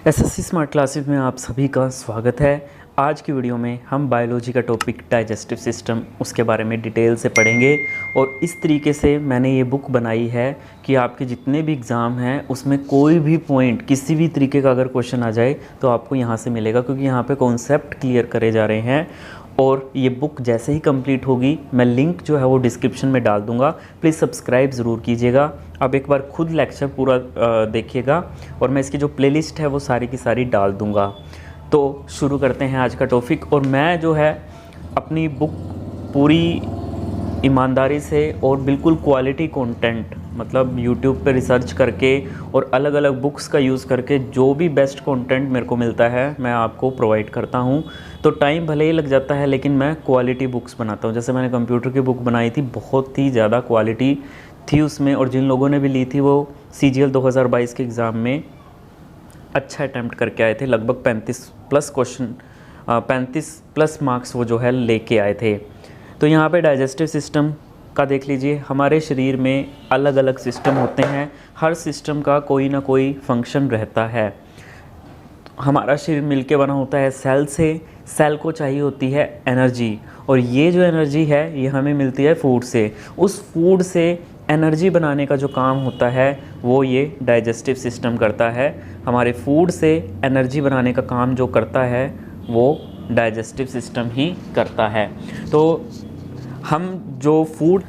SSC smart classes में आप सभी का स्वागत है। आज की वीडियो में हम बायोलॉजी का टॉपिक डाइजेस्टिव सिस्टम उसके बारे में डिटेल से पढ़ेंगे और इस तरीके से मैंने ये बुक बनाई है कि आपके जितने भी एग्ज़ाम हैं उसमें कोई भी पॉइंट किसी भी तरीके का अगर क्वेश्चन आ जाए तो आपको यहाँ से मिलेगा, क्योंकि यहाँ पे कॉन्सेप्ट क्लियर करे जा रहे हैं। और ये बुक जैसे ही कंप्लीट होगी मैं लिंक जो है वो डिस्क्रिप्शन में डाल दूंगा, प्लीज़ सब्सक्राइब ज़रूर कीजिएगा। अब एक बार खुद लेक्चर पूरा देखिएगा और मैं इसकी जो प्लेलिस्ट है वो सारी की सारी डाल दूंगा। तो शुरू करते हैं आज का टॉपिक। और मैं जो है अपनी बुक पूरी ईमानदारी से और बिल्कुल क्वालिटी कंटेंट, मतलब YouTube पे रिसर्च करके और अलग अलग बुक्स का यूज़ करके जो भी बेस्ट कंटेंट मेरे को मिलता है मैं आपको प्रोवाइड करता हूँ। तो टाइम भले ही लग जाता है लेकिन मैं क्वालिटी बुक्स बनाता हूँ। जैसे मैंने कंप्यूटर की बुक बनाई थी, बहुत ही ज़्यादा क्वालिटी थी उसमें, और जिन लोगों ने भी ली थी वो CGL 2022 के एग्ज़ाम में अच्छा अटैम्प्ट करके आए थे। लगभग 35+ क्वेश्चन, 35+ मार्क्स वो जो है लेके आए थे। तो यहाँ पे डाइजेस्टिव सिस्टम का देख लीजिए। हमारे शरीर में अलग अलग सिस्टम होते हैं, हर सिस्टम का कोई ना कोई फंक्शन रहता है। हमारा शरीर मिलके बना होता है सेल से। सेल को चाहिए होती है एनर्जी, और ये जो एनर्जी है ये हमें मिलती है फूड से। उस फूड से एनर्जी बनाने का जो काम होता है वो ये डाइजेस्टिव सिस्टम करता है। हमारे फूड से एनर्जी बनाने का काम जो करता है वो डाइजेस्टिव सिस्टम ही करता है। तो हम जो फूड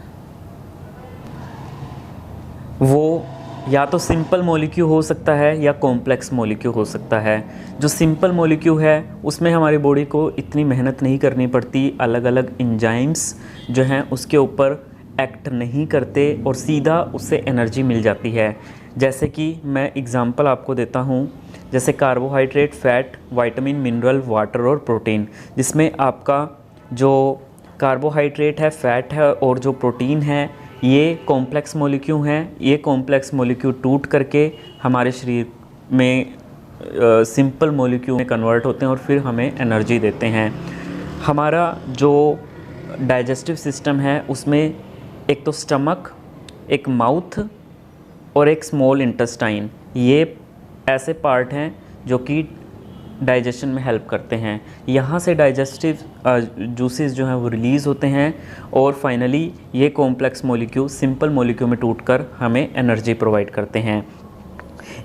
वो या तो सिंपल मॉलिक्यूल हो सकता है या कॉम्प्लेक्स मॉलिक्यूल हो सकता है। जो सिंपल मॉलिक्यूल है उसमें हमारी बॉडी को इतनी मेहनत नहीं करनी पड़ती, अलग अलग एंजाइम्स जो हैं उसके ऊपर एक्ट नहीं करते और सीधा उससे एनर्जी मिल जाती है। जैसे कि मैं एग्जांपल आपको देता हूँ, जैसे carbohydrate, fat, vitamin, mineral, water और प्रोटीन, जिसमें आपका जो कार्बोहाइड्रेट है, फैट है और जो प्रोटीन है ये कॉम्प्लेक्स मॉलिक्यूल हैं। ये कॉम्प्लेक्स मॉलिक्यूल टूट करके हमारे शरीर में सिंपल मॉलिक्यूल में कन्वर्ट होते हैं और फिर हमें एनर्जी देते हैं। हमारा जो डाइजेस्टिव सिस्टम है उसमें एक तो स्टमक, एक माउथ और एक स्मॉल इंटेस्टाइन, ये ऐसे पार्ट हैं जो कि डाइजेशन में हेल्प करते हैं। यहाँ से डाइजेस्टिव जूसेस जो हैं वो रिलीज़ होते हैं और फाइनली ये कॉम्प्लेक्स मॉलिक्यूल सिंपल मॉलिक्यूल में टूटकर हमें एनर्जी प्रोवाइड करते हैं।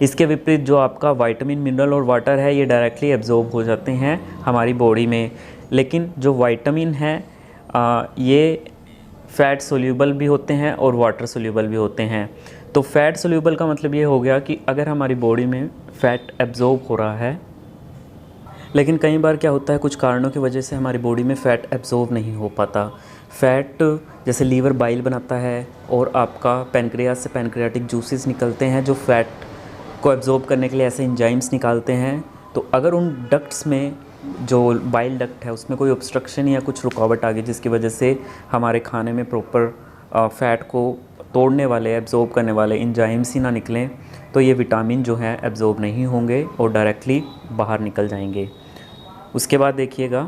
इसके विपरीत जो आपका विटामिन, मिनरल और वाटर है ये डायरेक्टली एब्जॉर्ब हो जाते हैं हमारी बॉडी में। लेकिन जो विटामिन है ये फ़ैट सोल्यूबल भी होते हैं और वाटर सोल्यूबल भी होते हैं। तो फ़ैट सोल्यूबल का मतलब ये हो गया कि अगर हमारी बॉडी में फ़ैट एब्जॉर्ब हो रहा है, लेकिन कई बार क्या होता है कुछ कारणों की वजह से हमारी बॉडी में फ़ैट एब्जॉर्ब नहीं हो पाता। फ़ैट जैसे लीवर बाइल बनाता है और आपका पैनक्रियास से पैनक्रियाटिक जूसेस निकलते हैं जो फ़ैट को एब्जॉर्ब करने के लिए ऐसे एंजाइम्स निकालते हैं। तो अगर उन डक्ट्स में जो बाइल डक्ट है उसमें कोई ऑब्स्ट्रक्शन या कुछ रुकावट आ गई जिसकी वजह से हमारे खाने में प्रॉपर फ़ैट को तोड़ने वाले, एब्जॉर्ब करने वाले एंजाइम्स ही ना निकलें, तो ये विटामिन जो हैं एब्जॉर्ब नहीं होंगे और डायरेक्टली बाहर निकल जाएंगे। उसके बाद देखिएगा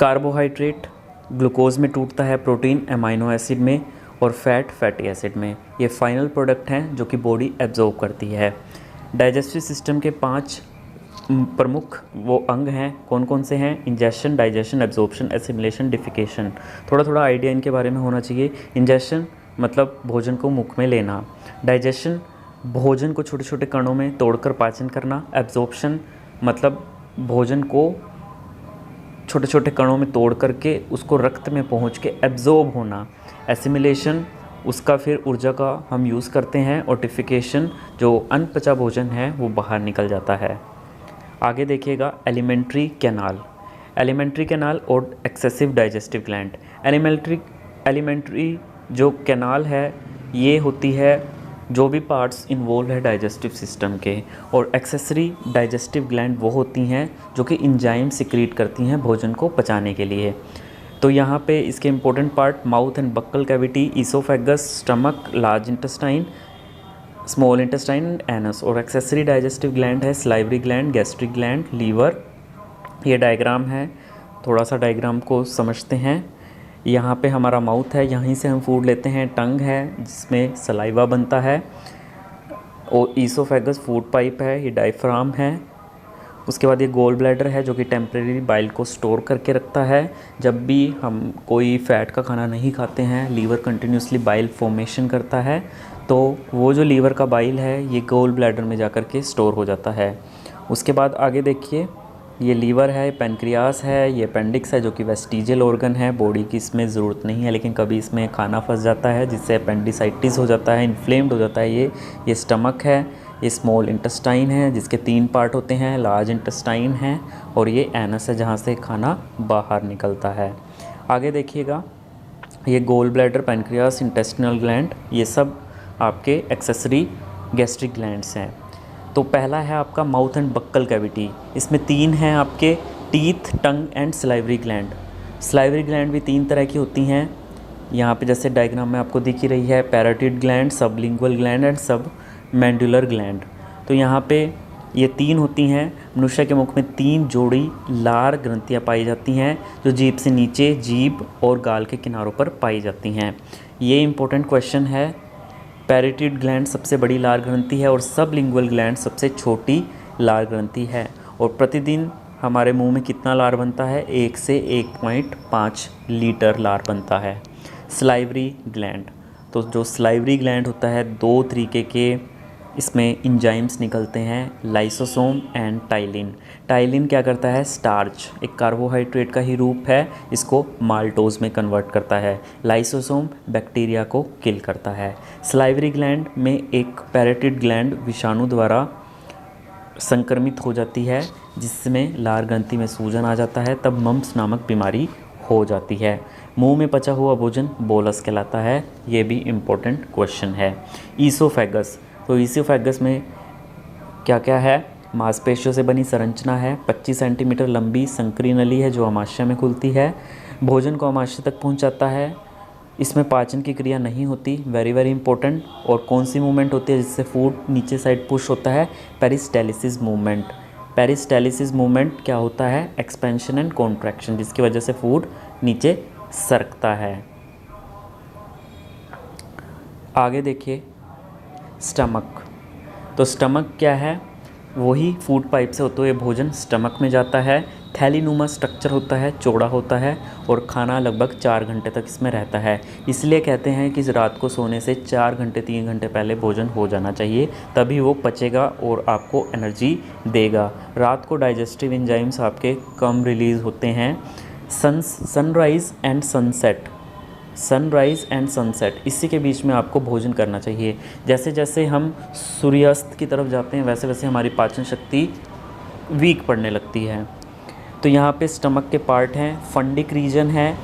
कार्बोहाइड्रेट ग्लूकोज में टूटता है, प्रोटीन अमीनो एसिड में और फैट फैटी एसिड में। ये फाइनल प्रोडक्ट हैं जो कि बॉडी एब्जॉर्ब करती है। डाइजेस्टिव सिस्टम के 5 प्रमुख वो अंग हैं। कौन कौन से हैं? Ingestion, digestion, absorption, assimilation, defecation. थोड़ा थोड़ा आइडिया इनके बारे में होना चाहिए। इंजेशन मतलब भोजन को मुख में लेना। डाइजेशन भोजन को छोटे छोटे कणों में तोड़कर पाचन करना। एब्जॉर्प्शन मतलब भोजन को छोटे छोटे कणों में तोड़ करके उसको रक्त में पहुंच के एब्जॉर्ब होना। एसिमिलेशन उसका फिर ऊर्जा का हम यूज़ करते हैं। और डिफिकेशन जो अनपचा भोजन है वो बाहर निकल जाता है। आगे देखिएगा एलिमेंट्री कैनाल। एलिमेंट्री कैनाल और एक्सेसिव डाइजेस्टिव ग्लैंड। एलिमेंट्री जो कैनाल है ये होती है जो भी पार्ट्स इन्वॉल्व है डाइजेस्टिव सिस्टम के, और एक्सेसरी डाइजेस्टिव ग्लैंड वो होती हैं जो कि एंजाइम सिक्रीट करती हैं भोजन को पचाने के लिए। तो यहाँ पे इसके important part mouth and buccal cavity, oesophagus, stomach, large intestine, small intestine and anus. और एक्सेसरी डाइजेस्टिव ग्लैंड है salivary gland, gastric gland, liver. ये डायग्राम है, थोड़ा सा डायग्राम को समझते हैं। यहाँ पे हमारा माउथ है, यहीं से हम फूड लेते हैं। टंग है जिसमें सलाइवा बनता है। और ईसोफेगस फूड पाइप है, ये डायफ्राम है। उसके बाद ये गोल ब्लैडर है जो कि टेम्परेरी बाइल को स्टोर करके रखता है। जब भी हम कोई फ़ैट का खाना नहीं खाते हैं, लीवर कंटिन्यूसली बाइल फॉर्मेशन करता है, तो वो जो लीवर का बाइल है ये गोल ब्लैडर में जा कर के स्टोर हो जाता है। उसके बाद आगे देखिए, ये लीवर है, पेनक्रियास है, ये अपेंडिक्स है जो कि वेस्टिजियल ऑर्गन है। बॉडी की इसमें ज़रूरत नहीं है, लेकिन कभी इसमें खाना फंस जाता है जिससे अपेंडिसाइटिस हो जाता है, इन्फ्लेम्ड हो जाता है। ये स्टमक है, ये स्मॉल इंटेस्टाइन है जिसके 3 पार्ट होते हैं, लार्ज इंटेस्टाइन है और ये एनस है जहाँ से खाना बाहर निकलता है। आगे देखिएगा, ये gall bladder, pancreas, intestinal gland, ये सब आपके एक्सेसरी गैस्ट्रिक ग्लैंड्स हैं। तो पहला है आपका माउथ एंड बक्कल कैविटी। इसमें 3 हैं आपके, teeth, tongue and salivary gland. Salivary gland भी 3 तरह की होती हैं। यहाँ पे जैसे डायग्राम में आपको दिख ही रही है, पैराटिड ग्लैंड, सबलिंगुअल ग्लैंड एंड सब मैंडुलर ग्लैंड। तो यहाँ पे ये 3 होती हैं। मनुष्य के मुख में 3 जोड़ी लार ग्रंथियाँ पाई जाती हैं जो जीभ से नीचे, जीभ और गाल के किनारों पर पाई जाती हैं। ये इंपॉर्टेंट क्वेश्चन है। पैराटिड ग्लैंड सबसे बड़ी लार ग्रंथि है और सबलिंगुअल ग्लैंड सबसे छोटी लार ग्रंथि है। और प्रतिदिन हमारे मुंह में कितना लार बनता है? 1 से 1.5 लीटर लार बनता है। सलाइवरी ग्लैंड, तो जो सलाइवरी ग्लैंड होता है, 2 तरीके के इसमें इंजाइम्स निकलते हैं, लाइसोसोम एंड टाइलिन। टाइलिन क्या करता है? स्टार्च, एक कार्बोहाइड्रेट का ही रूप है, इसको माल्टोज में कन्वर्ट करता है। लाइसोसोम बैक्टीरिया को किल करता है। सलाइवरी ग्लैंड में एक पैराटिड ग्लैंड विषाणु द्वारा संक्रमित हो जाती है जिसमें लार ग्रंथि में सूजन आ जाता है, तब मम्प्स नामक बीमारी हो जाती है। मुंह में पचा हुआ भोजन बोलस कहलाता है। ये भी इम्पोर्टेंट क्वेश्चन है। ईसोफेगस, तो ईसोफेगस में क्या क्या है? मांसपेशियों से बनी संरचना है, 25 सेंटीमीटर लंबी संकरी नली है जो आमाशय में खुलती है, भोजन को आमाशय तक पहुंचाता है। इसमें पाचन की क्रिया नहीं होती, वेरी वेरी इंपॉर्टेंट। और कौन सी मूवमेंट होती है जिससे फूड नीचे साइड पुश होता है? Peristalsis movement. पेरिस्टालिसिस मूवमेंट क्या होता है? एक्सपेंशन एंड कॉन्ट्रैक्शन, जिसकी वजह से फूड नीचे सरकता है। आगे देखिए, स्टमक। तो स्टमक क्या है? वही फूड पाइप से होते हुए भोजन स्टमक में जाता है। थैलीनुमा स्ट्रक्चर होता है, चौड़ा होता है और खाना लगभग 4 घंटे तक इसमें रहता है। इसलिए कहते हैं कि रात को सोने से 4 घंटे 3 घंटे पहले भोजन हो जाना चाहिए, तभी वो पचेगा और आपको एनर्जी देगा। रात को डाइजेस्टिव एंजाइम्स आपके कम रिलीज़ होते हैं। Sunrise and sunset, sunrise and sunset, इसी के बीच में आपको भोजन करना चाहिए। जैसे जैसे हम सूर्यास्त की तरफ जाते हैं वैसे वैसे हमारी पाचन शक्ति वीक पड़ने लगती है। तो यहाँ पे स्टमक के पार्ट हैं, फंडिक रीजन है,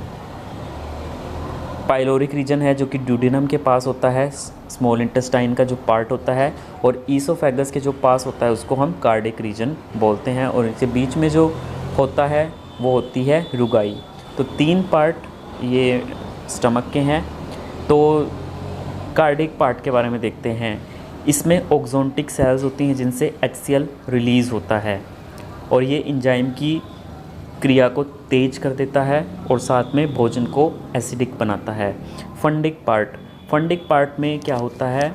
पाइलोरिक रीजन है जो कि ड्यूडेनम के पास होता है, स्मॉल इंटेस्टाइन का जो पार्ट होता है, और ईसोफेगस के जो पास होता है उसको हम कार्डिक रीजन बोलते हैं। और इसके बीच में जो होता है वो होती है रुगाई। तो 3 पार्ट ये स्टमक के हैं। तो कार्डिक पार्ट के बारे में देखते हैं। इसमें ऑक्सोंटिक सेल्स होती हैं जिनसे HCl रिलीज़ होता है और ये एंजाइम की क्रिया को तेज कर देता है और साथ में भोजन को एसिडिक बनाता है। फंडिक पार्ट, फंडिक पार्ट में क्या होता है?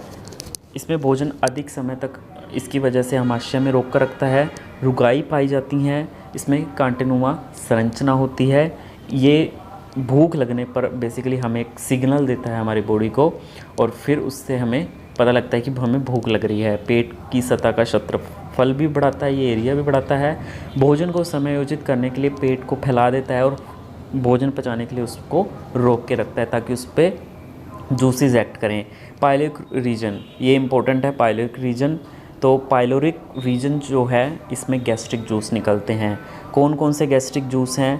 इसमें भोजन अधिक समय तक इसकी वजह से आमाशय में रोक कर रखता है। रुगाई पाई जाती हैं, इसमें कांटेनुमा संरचना होती है। ये भूख लगने पर बेसिकली हमें एक सिग्नल देता है हमारी बॉडी को और फिर उससे हमें पता लगता है कि हमें भूख लग रही है। पेट की सतह का क्षेत्रफल भी बढ़ाता है, ये एरिया भी बढ़ाता है। भोजन को समायोजित करने के लिए पेट को फैला देता है और भोजन पचाने के लिए उसको रोक के रखता है ताकि उस पर जूसेस एक्ट करें। पाइलोरिक रीजन, ये इंपॉर्टेंट है पाइलोरिक रीजन। तो पाइलोरिक रीजन जो है इसमें गैस्ट्रिक जूस निकलते हैं। कौन कौन से गैस्ट्रिक जूस हैं?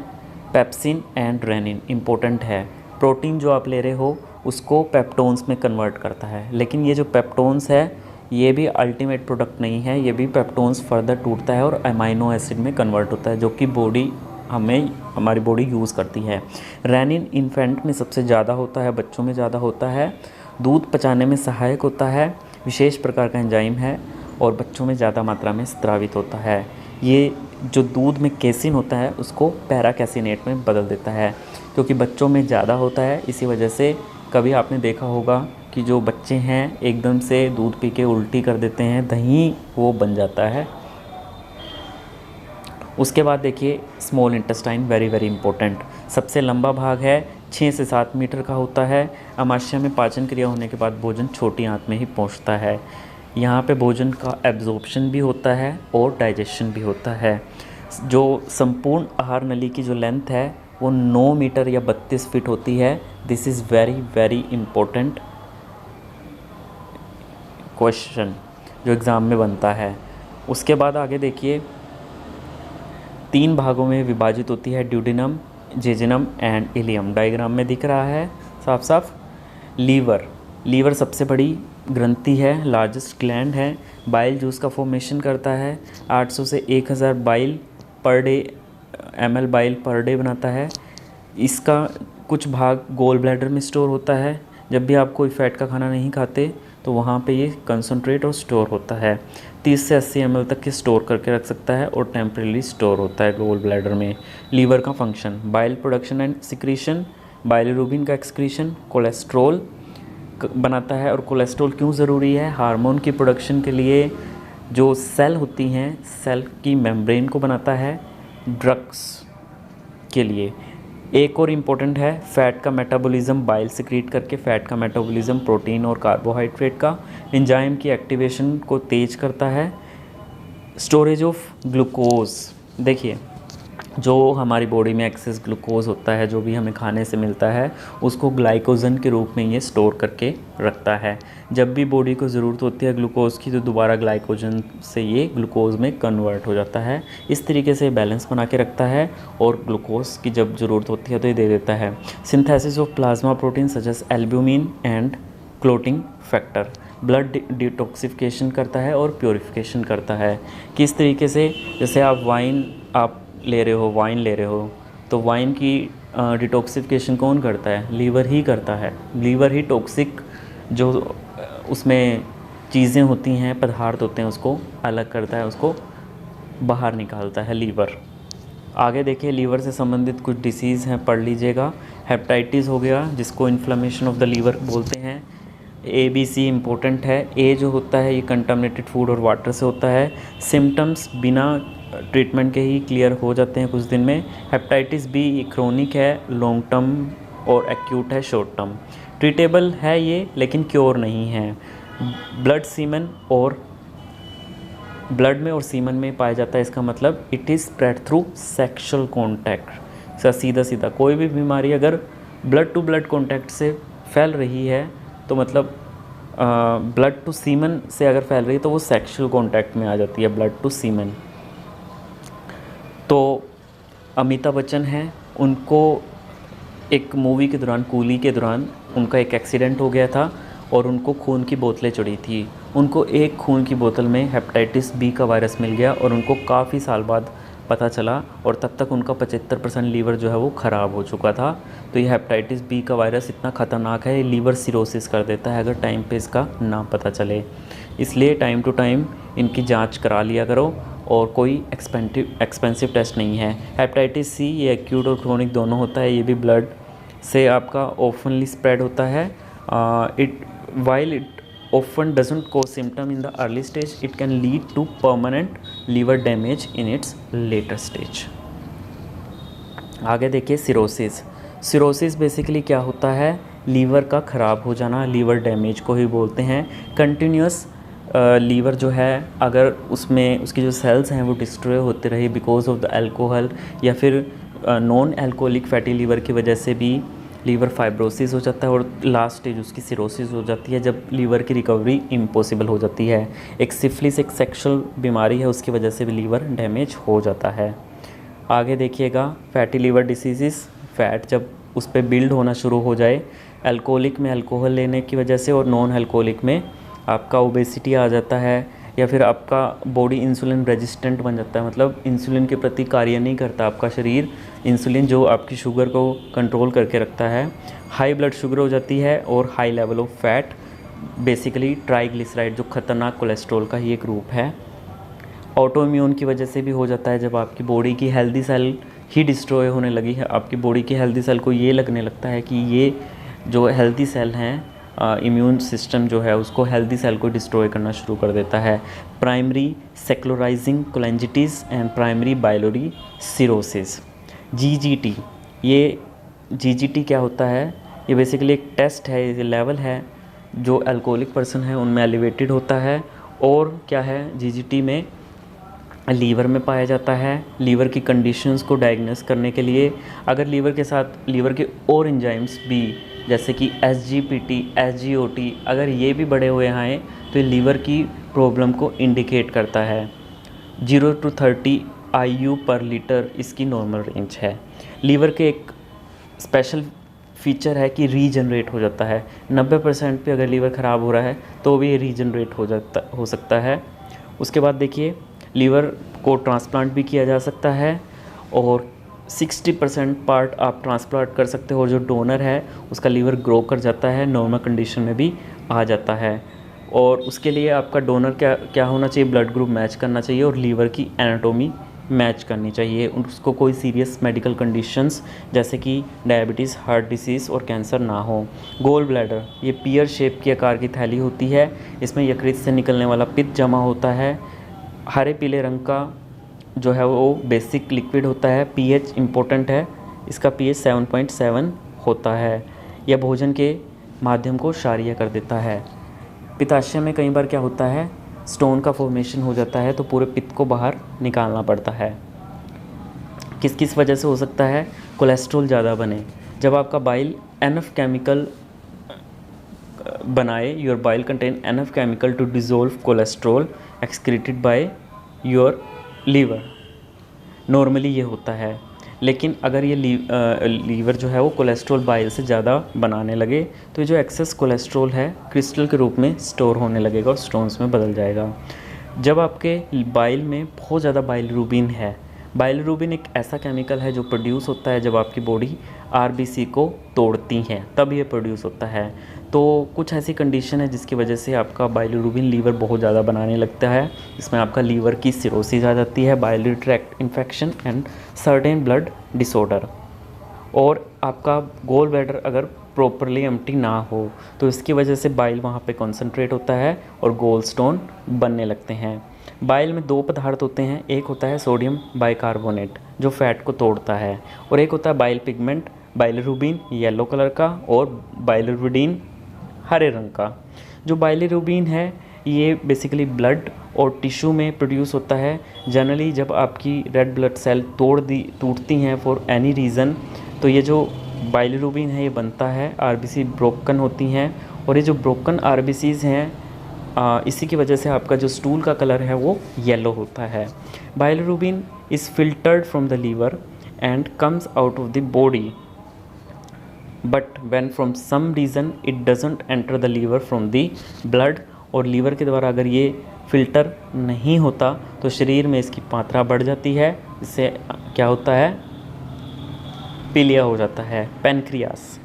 पेप्सिन एंड रेनिन इंपॉर्टेंट है। प्रोटीन जो आप ले रहे हो उसको पेप्टोन्स में कन्वर्ट करता है, लेकिन ये जो पेप्टोन्स है ये भी अल्टीमेट प्रोडक्ट नहीं है, ये भी पेप्टोन्स फर्दर टूटता है और अमाइनो एसिड में कन्वर्ट होता है जो कि हमारी बॉडी यूज़ करती है। रेनिन इन्फेंट में सबसे ज़्यादा होता है, बच्चों में ज़्यादा होता है। दूध पचाने में सहायक होता है, विशेष प्रकार का एंजाइम है और बच्चों में ज़्यादा मात्रा में स्रावित होता है। ये जो दूध में केसिन होता है उसको पैरा कैसिनेट में बदल देता है, क्योंकि बच्चों में ज़्यादा होता है। इसी वजह से कभी आपने देखा होगा कि जो बच्चे हैं एकदम से दूध पी के उल्टी कर देते हैं, दही वो बन जाता है। उसके बाद देखिए small intestine, very very important, सबसे लंबा भाग है, 6 से 7 मीटर का होता है। आमाशय में पाचन क्रिया होने के बाद भोजन छोटी आंत में ही पहुंचता है। यहाँ पे भोजन का एब्जॉर्प्शन भी होता है और डाइजेशन भी होता है। जो संपूर्ण आहार नली की जो लेंथ है वो 9 मीटर या 32 फीट होती है। This is very very important question जो एग्ज़ाम में बनता है। उसके बाद आगे देखिए 3 भागों में विभाजित होती है, duodenum, jejunum and ileum. Diagram में दिख रहा है साफ साफ। लीवर सबसे बड़ी ग्रंथि है, लार्जेस्ट ग्लैंड है, बाइल जूस का फॉर्मेशन करता है, 800 से 1000 bile per day ml bile per day बनाता है। इसका कुछ भाग गोल ब्लैडर में स्टोर होता है। जब भी आप कोई फैट का खाना नहीं खाते तो वहाँ पे ये कंसंट्रेट और स्टोर होता है। 30 से 80 ml तक के स्टोर करके रख सकता है और टेम्परेली स्टोर होता है गोल ब्लैडर में। लीवर का function, bile production and secretion, bilirubin का एक्सक्रीशन, कोलेस्ट्रॉल बनाता है। और कोलेस्ट्रॉल क्यों ज़रूरी है? हार्मोन की प्रोडक्शन के लिए। जो सेल होती हैं, सेल की मेम्ब्रेन को बनाता है। ड्रग्स के लिए एक और इम्पोर्टेंट है फ़ैट का मेटाबॉलिज्म, बाइल सिक्रीट करके फ़ैट का मेटाबॉलिज्म, प्रोटीन और कार्बोहाइड्रेट का। एंजाइम की एक्टिवेशन को तेज करता है। स्टोरेज ऑफ ग्लूकोज, देखिए जो हमारी बॉडी में एक्सेस ग्लूकोज होता है, जो भी हमें खाने से मिलता है, उसको ग्लाइकोजन के रूप में ये स्टोर करके रखता है। जब भी बॉडी को ज़रूरत होती है ग्लूकोज की तो दोबारा ग्लाइकोजन से ये ग्लूकोज में कन्वर्ट हो जाता है। इस तरीके से बैलेंस बना के रखता है और ग्लूकोज की जब ज़रूरत होती है तो ये दे देता है। Synthesis of plasma protein such as albumin and clotting factor, blood detoxification करता है और प्योरीफिकेशन करता है। किस तरीके से? जैसे आप वाइन ले रहे हो तो वाइन की डिटॉक्सिफिकेशन कौन करता है? लीवर ही करता है। लीवर ही टॉक्सिक जो उसमें चीज़ें होती हैं, पदार्थ होते हैं, उसको अलग करता है, उसको बाहर निकालता है लीवर। आगे देखिए लीवर से संबंधित कुछ डिसीज़ हैं, पढ़ लीजिएगा। हेपेटाइटिस हो गया जिसको इन्फ्लेमेशन ऑफ द लीवर बोलते हैं। ABC इम्पोर्टेंट है। ए जो होता है ये कंटामिनेटेड फूड और वाटर से होता है। सिम्टम्स बिना ट्रीटमेंट के ही क्लियर हो जाते हैं कुछ दिन में। हेपेटाइटिस बी ये क्रोनिक है, लॉन्ग टर्म और एक्यूट है, शॉर्ट टर्म। ट्रीटेबल है ये लेकिन क्योर नहीं है। ब्लड में और सीमन में पाया जाता है। इसका मतलब it is spread through sexual contact. सीधा कोई भी बीमारी अगर ब्लड टू ब्लड कॉन्टैक्ट से फैल रही है तो मतलब ब्लड टू सीमन से अगर फैल रही है तो वो सेक्शुअल कॉन्टैक्ट में आ जाती है, ब्लड टू सीमन। तो अमिताभ बच्चन हैं, उनको एक मूवी के दौरान, कूली के दौरान उनका एक एक्सीडेंट हो गया था और उनको खून की बोतलें चढ़ी थी। उनको एक खून की बोतल में हेपेटाइटिस बी का वायरस मिल गया और उनको काफ़ी साल बाद पता चला और तब तक उनका 75% लीवर जो है वो ख़राब हो चुका था। तो ये हेपेटाइटिस बी का वायरस इतना ख़तरनाक है, ये लीवर सिरोसिस कर देता है अगर टाइम पे इसका ना पता चले। इसलिए टाइम टू टाइम इनकी जांच करा लिया करो और कोई एक्सपेंसिव टेस्ट नहीं है। हेपेटाइटिस सी ये एक्यूट और क्रोनिक दोनों होता है। ये भी ब्लड से आपका ओपनली स्प्रेड होता है। It often doesn't cause symptom in the early stage, it can lead to permanent liver damage in its later stage। आगे देखिए सिरोसिस बेसिकली क्या होता है? लीवर का ख़राब हो जाना, लीवर डैमेज को ही बोलते हैं। कंटिन्यूस लीवर जो है अगर उसमें उसकी जो सेल्स हैं वो डिस्ट्रॉय होते रहे बिकॉज ऑफ द अल्कोहल या फिर नॉन अल्कोहलिक फैटी लीवर की वजह से भी लीवर फाइब्रोसिस हो जाता है और लास्ट स्टेज उसकी सिरोसिस हो जाती है जब लीवर की रिकवरी इम्पॉसिबल हो जाती है। एक सिफिलिस एक सेक्सुअल बीमारी है, उसकी वजह से भी लीवर डैमेज हो जाता है। आगे देखिएगा फैटी लीवर डिसीज़, फैट जब उस पर बिल्ड होना शुरू हो जाए, अल्कोहलिक में अल्कोहल लेने की वजह से और नॉन अल्कोहलिक में आपका ओबेसिटी आ जाता है या फिर आपका बॉडी इंसुलिन रेजिस्टेंट बन जाता है, मतलब इंसुलिन के प्रति कार्य नहीं करता आपका शरीर। इंसुलिन जो आपकी शुगर को कंट्रोल करके रखता है। हाई ब्लड शुगर हो जाती है और high level of fat, basically triglyceride जो ख़तरनाक कोलेस्ट्रॉल का ही एक रूप है। ऑटो इम्यून की वजह से भी हो जाता है, जब आपकी बॉडी की हेल्दी सेल ही डिस्ट्रॉय होने लगी है, आपकी बॉडी की हेल्दी सेल को ये लगने लगता है कि ये जो हेल्दी सेल हैं, इम्यून सिस्टम जो है उसको हेल्दी सेल को डिस्ट्रॉय करना शुरू कर देता है। Primary sclerosing cholangitis and primary biliary cirrhosis, GGT. ये जीजीटी क्या होता है? ये बेसिकली एक टेस्ट है, ये लेवल है जो अल्कोहलिक पर्सन है उनमें एलिवेटेड होता है। और क्या है, जीजीटी में लीवर में पाया जाता है। लीवर की कंडीशंस को डायग्नोस करने के लिए अगर लीवर के साथ लीवर के और एंजाइम्स भी, जैसे कि एसजीपीटी, एसजीओटी, अगर ये भी बढ़े हुए हैं तो ये लीवर की प्रॉब्लम को इंडिकेट करता है। 0 to 30 IU पर लीटर इसकी नॉर्मल रेंज है। लीवर के एक स्पेशल फीचर है कि रीजनरेट हो जाता है। 90% पे अगर लीवर ख़राब हो रहा है तो भी ये रीजनरेट हो सकता है। उसके बाद देखिए, लीवर को ट्रांसप्लांट भी किया जा सकता है और 60% पार्ट आप ट्रांसप्लांट कर सकते हो, और जो डोनर है उसका लीवर ग्रो कर जाता है, नॉर्मल कंडीशन में भी आ जाता है। और उसके लिए आपका डोनर क्या होना चाहिए? ब्लड ग्रुप मैच करना चाहिए और लीवर की एनाटोमी मैच करनी चाहिए। उसको कोई सीरियस मेडिकल कंडीशंस जैसे कि डायबिटीज़, हार्ट डिसीज़ और कैंसर ना हो। गोल ब्लैडर, ये पियर शेप की आकार की थैली होती है, इसमें यकृत से निकलने वाला पित्त जमा होता है। हरे पीले रंग का जो है वो बेसिक लिक्विड होता है। पीएच इम्पोर्टेंट है, इसका पीएच 7.7 होता है। यह भोजन के माध्यम को क्षारीय कर देता है। पित्ताशय में कई बार क्या होता है, स्टोन का फॉर्मेशन हो जाता है तो पूरे पित्त को बाहर निकालना पड़ता है। किस किस वजह से हो सकता है? कोलेस्ट्रॉल ज़्यादा बने, जब आपका बाइल एनफ केमिकल बनाए, your bile contain enough chemical to dissolve cholesterol excreted by your liver. Normally ये होता है, लेकिन अगर ये लीवर जो है वो कोलेस्ट्रॉल बाइल से ज़्यादा बनाने लगे तो ये जो एक्सेस कोलेस्ट्रॉल है क्रिस्टल के रूप में स्टोर होने लगेगा और स्टोन्स में बदल जाएगा। जब आपके बाइल में बहुत ज़्यादा बाइलिरुबिन है, बाइलिरुबिन एक ऐसा केमिकल है जो प्रोड्यूस होता है जब आपकी बॉडी आरबीसी को तोड़ती हैं, तब ये प्रोड्यूस होता है। तो कुछ ऐसी कंडीशन है जिसकी वजह से आपका बाइलिरुबिन लीवर बहुत ज़्यादा बनाने लगता है। इसमें आपका लीवर की सिरोसिस आ जाती है, biliary tract infection and certain blood disorder. और आपका गोल ब्लैडर अगर प्रॉपरली एम्प्टी ना हो तो इसकी वजह से बाइल वहाँ पे कॉन्सेंट्रेट होता है और गोल स्टोन बनने लगते हैं। बाइल में दो पदार्थ होते हैं, एक होता है सोडियम बाइकार्बोनेट जो फैट को तोड़ता है, और एक होता है बाइल पिगमेंट, बाइलिरुबिन येलो कलर का और बाइलिरुबिन हरे रंग का। जो बाइलिरुबिन है ये बेसिकली ब्लड और टिश्यू में प्रोड्यूस होता है। जनरली जब आपकी रेड ब्लड सेल टूटती हैं फॉर एनी रीज़न, तो ये जो बाइलिरुबिन है ये बनता है, आरबीसी ब्रोकन होती हैं, और ये जो ब्रोकन आरबीसीज़ हैं इसी की वजह से आपका जो स्टूल का कलर है वो येलो होता है। Bilirubin is filtered from the liver and comes out of the body, but when from some reason it doesn't enter the liver from the blood. और लीवर के द्वारा अगर ये फ़िल्टर नहीं होता तो शरीर में इसकी मात्रा बढ़ जाती है, इससे क्या होता है, पीलिया हो जाता है। पैनक्रियास,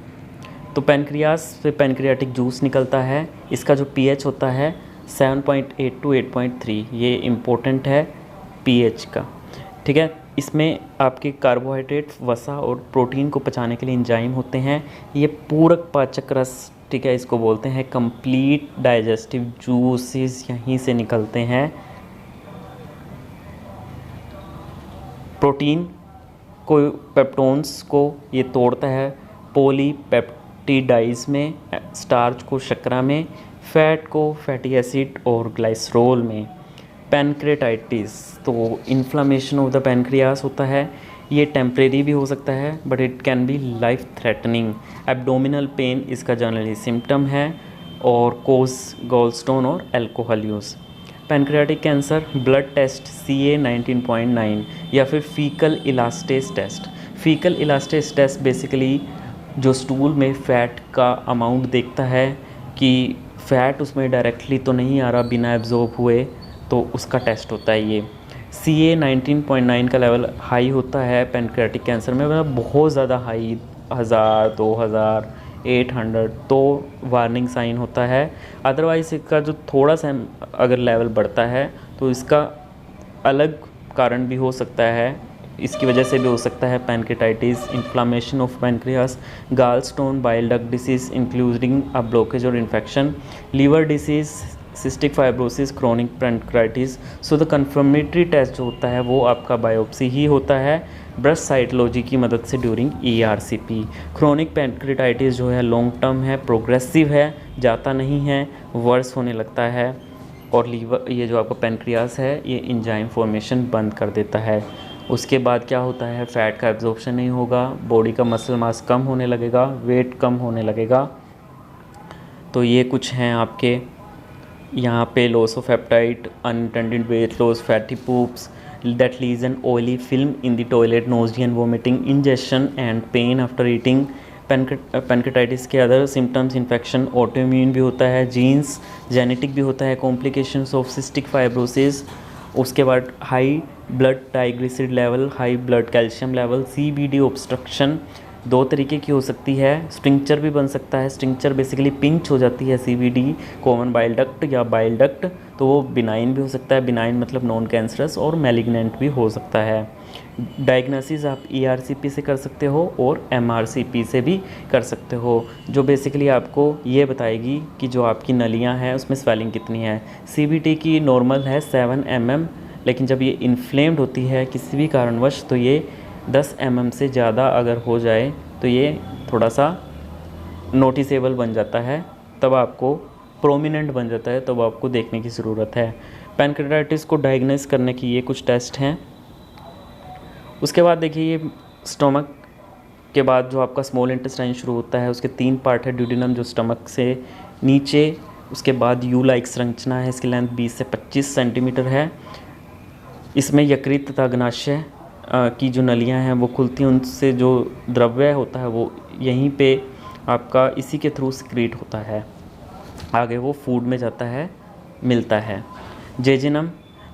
तो पैनक्रियास से पैनक्रियाटिक जूस निकलता है, इसका जो पीएच होता है 7.8 to 8.3, ये इम्पोर्टेंट है पीएच का, ठीक है। इसमें आपके कार्बोहाइड्रेट, वसा और प्रोटीन को पचाने के लिए एंजाइम होते हैं। ये पूरक पाचक रस, ठीक है, इसको बोलते हैं। कंप्लीट डाइजेस्टिव जूसेस यहीं से निकलते हैं। प्रोटीन को, पेप्टोन्स को ये तोड़ता है पॉलीपेप्टिडाइज में, स्टार्च को शर्करा में, फैट को फैटी एसिड और ग्लाइसरोल में। पैनक्रेटाइटिस, तो इन्फ्लामेशन ऑफ द पैनक्रियास होता है, ये टेम्परेरी भी हो सकता है but it can be life threatening. Abdominal pain इसका जनरली सिम्टम है, और कोज गॉलस्टोन और alcohol use. Pancreatic cancer, blood test CA 19.9 या फिर faecal elastase test. Faecal elastase test basically जो स्टूल में फ़ैट का अमाउंट देखता है कि फ़ैट उसमें डायरेक्टली तो नहीं आ रहा बिना एब्जॉर्ब हुए, तो उसका टेस्ट होता है ये। CA 19.9 का लेवल हाई होता है पैनक्रियाटिक कैंसर में, मतलब बहुत ज़्यादा हाई, 1000, 2000, 800, तो वार्निंग साइन होता है। अदरवाइज़ इसका जो थोड़ा सा अगर लेवल बढ़ता है तो इसका अलग कारण भी हो सकता है, इसकी वजह से भी हो सकता है pancreatitis, inflammation of pancreas, gall stone, bile duct disease including a blockage और infection, liver disease, cystic fibrosis, chronic pancreatitis. So the confirmatory test जो होता है वो आपका बायोप्सी ही होता है ब्रेस्ट साइटोलॉजी की मदद से ड्यूरिंग ERCP। क्रोनिक पैनक्रेटाइटिस जो है लॉन्ग टर्म है, प्रोग्रेसिव है, जाता नहीं है, वर्स होने लगता है, और लीवर ये जो आपका पैनक्रियास है ये एंजाइम फॉर्मेशन बंद कर देता है। उसके बाद क्या होता है, फ़ैट का एब्जॉर्प्शन नहीं होगा, बॉडी का मसल मास कम होने लगेगा, वेट कम होने लगेगा। तो ये कुछ हैं आपके यहाँ पे loss of appetite, unintended weight loss, fatty poops that leaves an oily film in the toilet, nausea and vomiting, indigestion and pain after eating, pancreatitis के अदर सिम्टम्स, इन्फेक्शन, ऑटोइम्यून भी होता है, जीन्स, जेनेटिक भी होता है, complications of cystic fibrosis. उसके बाद high blood triglyceride level, high blood calcium level, CBD obstruction दो तरीके की हो सकती है, स्ट्रिंक्चर भी बन सकता है। स्ट्रिंक्चर बेसिकली पिंच हो जाती है CBD, कॉमन बाइल डक्ट या बाइल डक्ट, तो वो बिनाइन भी हो सकता है, बिनाइन मतलब नॉन कैंसरस, और मैलिग्नेंट भी हो सकता है। डायग्नोसिस आप ERCP से कर सकते हो और MRCP से भी कर सकते हो, जो बेसिकली आपको ये बताएगी कि जो आपकी नलियाँ हैं उसमें स्वेलिंग कितनी है। CBD की नॉर्मल है 7 mm, लेकिन जब ये इन्फ्लेम्ड होती है किसी भी कारणवश तो ये 10 mm से ज़्यादा अगर हो जाए तो ये थोड़ा सा नोटिसेबल बन जाता है, तब आपको प्रोमिनेंट बन जाता है, तब आपको देखने की ज़रूरत है। पैनक्रेटाइटिस को डायग्नोस करने की ये कुछ टेस्ट हैं। उसके बाद देखिए ये स्टमक के बाद जो आपका स्मॉल इंटेस्टाइन शुरू होता है, उसके 3 पार्ट है, ड्यूडेनम जो स्टमक से नीचे, उसके बाद यू लाइक संरचना है, इसकी लेंथ 20 से 25 सेंटीमीटर है। इसमें यकृत तथा अग्नाशय की जो नलियां हैं वो खुलती हैं, उनसे जो द्रव्य होता है वो यहीं पे आपका इसी के थ्रू सिक्रीट होता है, आगे वो फूड में जाता है, मिलता है। जेजिनम,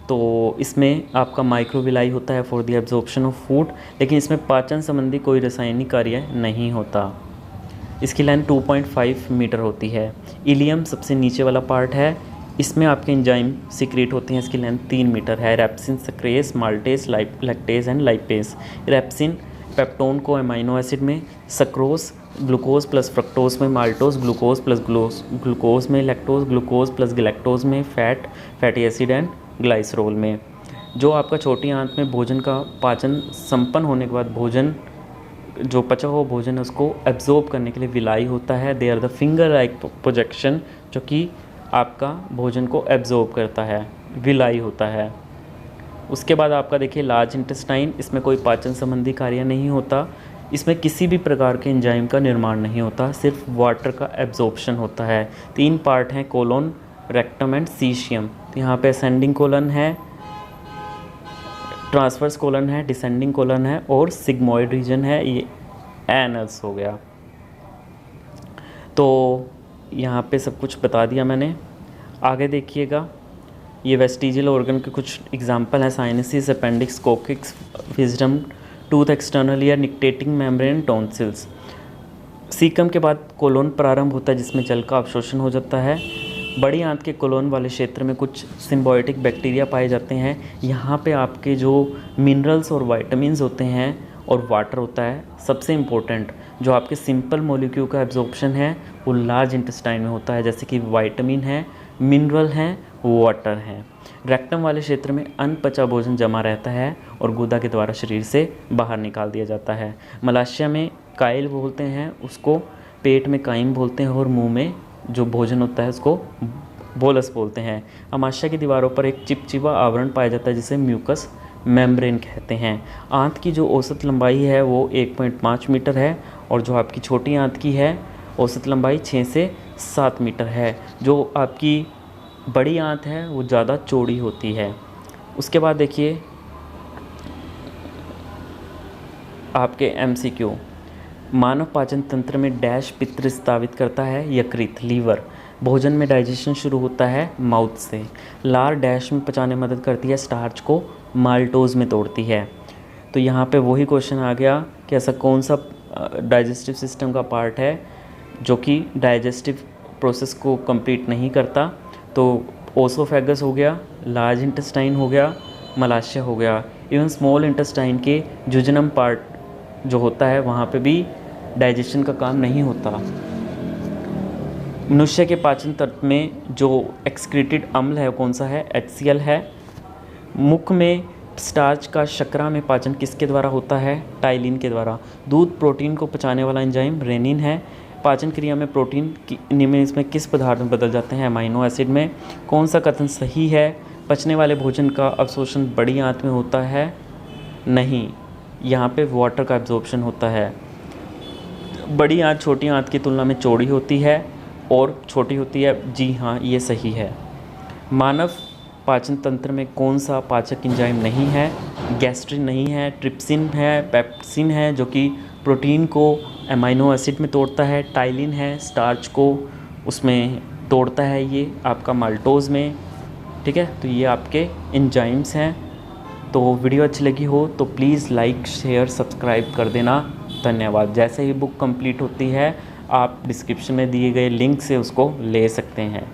तो इसमें आपका माइक्रोविलाई होता है for the absorption of food, लेकिन इसमें पाचन संबंधी कोई रासायनिक कार्य नहीं होता। इसकी लेंथ 2.5 मीटर होती है। इलियम सबसे नीचे वाला पार्ट है, इसमें आपके एंजाइम सिक्रेट होते हैं, इसकी लेंथ 3 मीटर है। Pepsin, sucrase, maltase, lactase and lipase. Pepsin peptone को अमाइनो एसिड में, सक्रोस ग्लूकोज प्लस फ्रक्टोज में, माल्टोस ग्लूकोज प्लस ग्लूकोज में, लैक्टोज ग्लूकोज प्लस गैलेक्टोज में, फैटी एसिड एंड ग्लाइसरोल में। जो आपका छोटी आंत में भोजन का पाचन संपन्न होने के बाद भोजन जो पचा हुआ भोजन है उसको एब्जॉर्ब करने के लिए विलाई होता है। They are the finger like projection, जो कि आपका भोजन को एब्जॉर्ब करता है, विलाई होता है। उसके बाद आपका देखिए लार्ज इंटेस्टाइन, इसमें कोई पाचन संबंधी कार्य नहीं होता, इसमें किसी भी प्रकार के एंजाइम का निर्माण नहीं होता, सिर्फ वाटर का एब्जॉर्प्शन होता है। 3 पार्ट हैं, कोलोन, रेक्टम एंड सीशियम। तो यहाँ पे असेंडिंग कोलन है, ट्रांसवर्स कोलन है, डिसेंडिंग कोलन है और सिग्मोइड रीजन है, ये एनल्स हो गया। तो यहाँ पे सब कुछ बता दिया मैंने। आगे देखिएगा, ये वेस्टिजियल ऑर्गन के कुछ एग्जांपल हैं, sinuses, appendix, coccyx, wisdom tooth, external ear, nictitating membrane, tonsils. Caecum के बाद कोलोन प्रारंभ होता है जिसमें जल का अवशोषण हो जाता है। बड़ी आंत के कोलोन वाले क्षेत्र में कुछ सिम्बायोटिक बैक्टीरिया पाए जाते हैं। यहाँ पे आपके जो मिनरल्स और वाइटामिन्स होते हैं और वाटर होता है, सबसे इम्पोर्टेंट जो आपके सिंपल मॉलिक्यूल का एब्जॉर्प्शन है वो लार्ज इंटेस्टाइन में होता है, जैसे कि विटामिन है, मिनरल हैं, वाटर हैं। रेक्टम वाले क्षेत्र में अनपचा भोजन जमा रहता है और गुदा के द्वारा शरीर से बाहर निकाल दिया जाता है। मलाशय में काइल बोलते हैं उसको, पेट में काइम बोलते हैं और मुंह में जो भोजन होता है उसको बोलस बोलते हैं। आमाशय की दीवारों पर एक चिपचिपा आवरण पाया जाता है जिसे म्यूकस मेम्ब्रेन कहते हैं। आंत की जो औसत लंबाई है वो 1.5 मीटर है और जो आपकी छोटी आंत की है औसत लंबाई 6 से 7 मीटर है। जो आपकी बड़ी आंत है वो ज़्यादा चौड़ी होती है। उसके बाद देखिए आपके MCQ, मानव पाचन तंत्र में डैश पित्त स्तावित करता है, यकृत, लीवर। भोजन में डाइजेशन शुरू होता है माउथ से। लार डैश में पचाने में मदद करती है, स्टार्च को माल्टोज में तोड़ती है। तो यहाँ पे वही क्वेश्चन आ गया कि ऐसा कौन सा डाइजेस्टिव सिस्टम का पार्ट है जो कि डाइजेस्टिव प्रोसेस को कंप्लीट नहीं करता। तो ओसोफेगस हो गया, लार्ज इंटेस्टाइन हो गया, मलाशय हो गया, इवन स्मॉल इंटेस्टाइन के जुजनम पार्ट जो होता है वहाँ पे भी डाइजेशन का काम नहीं होता। मनुष्य के पाचन तंत्र में जो एक्सक्रीटेड अम्ल है वो कौन सा है? HCl है। मुख में स्टार्च का शर्करा में पाचन किसके द्वारा होता है? टाइलिन के द्वारा। दूध प्रोटीन को पचाने वाला एंजाइम रेनिन है। पाचन क्रिया में प्रोटीन में इसमें किस पदार्थ में बदल जाते हैं? अमाइनो एसिड में। कौन सा कथन सही है? पचने वाले भोजन का अवशोषण बड़ी आंत में होता है? नहीं, यहाँ पे वाटर का एब्जॉर्प्शन होता है। बड़ी आंत छोटी आंत की तुलना में चौड़ी होती है और छोटी होती है। जी हाँ, ये सही है। मानव पाचन तंत्र में कौन सा पाचक एंजाइम नहीं है? गैस्ट्रिन नहीं है, ट्रिप्सिन है, पेप्सिन है जो कि प्रोटीन को अमाइनो एसिड में तोड़ता है, टाइलिन है स्टार्च को उसमें तोड़ता है, ये आपका माल्टोज़ में। ठीक है, तो ये आपके एंजाइम्स हैं। तो वीडियो अच्छी लगी हो तो प्लीज़ लाइक शेयर सब्सक्राइब कर देना। धन्यवाद। जैसे ही बुक कंप्लीट होती है आप डिस्क्रिप्शन में दिए गए लिंक से उसको ले सकते हैं।